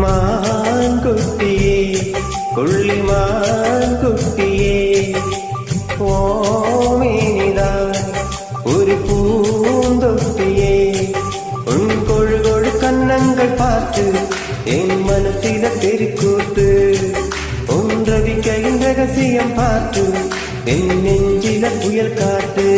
மான்குட்டியே கொள்ளிமான் குட்டியே ஓமேனிதான் ஒரு பூந்தொட்டியே உன் கொழு கொழு கன்னங்கள் பார்த்து என் மனசில தெருக்கூத்து உன் ரவிக்கையின் ரகசியம் பார்த்து என் நெஞ்சில புயல் காட்டு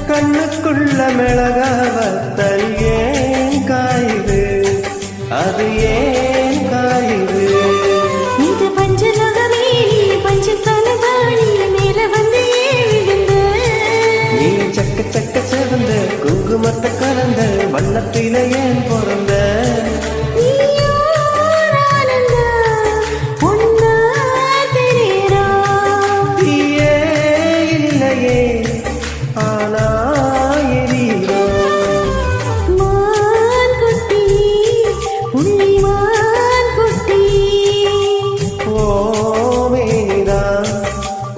கண்ணுக்குள்ள மிளகாவத்தல் ஏன் காயுது அது ஏன் காயுது இது பஞ்சலகமே பஞ்சத்தனதாணி மேல வந்து விழுந்த நீ சக்க சக்க சிவந்த குங்குமத்தை கலந்த வண்ணத்தில ஏன் பிறந்த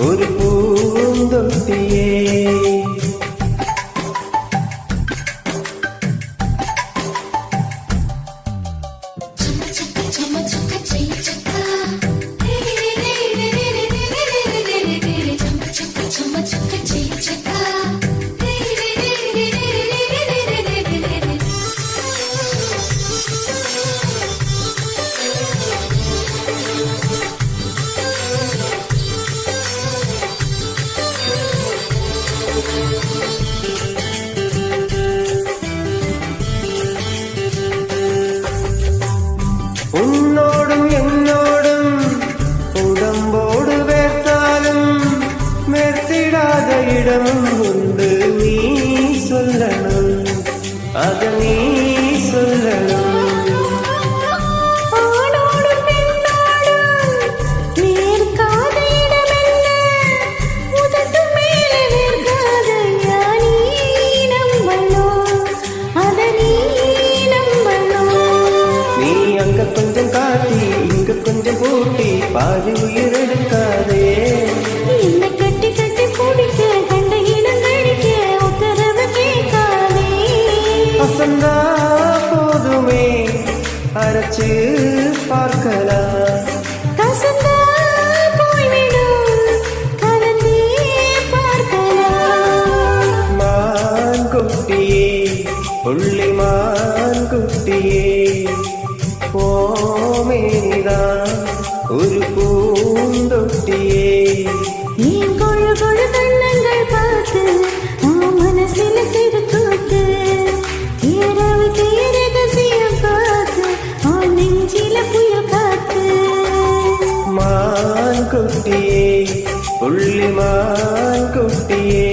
ஒரு பூந்தொட்டியே உன்னோடும் என்னோடும் உடம்போடு வேர்த்தாலும் மெத்திடாத இடமும் உண்டு நீ சொல்லணும் அத நீ சொல்லணும் கொஞ்சம் காட்டி இங்க கொஞ்சம் கூட்டி பாதி உயிர் எடுக்காதே இந்த கட்டி கட்டி பிடிக்க கண்ட இடம் கழிக்க உத்தரவு கேட்காதே அசந்தா போதுமே அரைச்சு பார்க்கலாம் கசந்தா போய்விடும் கலந்தே பார்க்கலாம் மான் குட்டியே புள்ளிமான் குட்டியே ஓமேனிதான் ஒரு பூந்தொட்டியே என் கொழு கொழு கண்ணங்கள் பார்த்து மனசில திருக்கூத்து இரவு ரகசியம் பார்த்து நெஞ்சில புயல் காத்து மான் குட்டியே புள்ளிமான் குட்டியே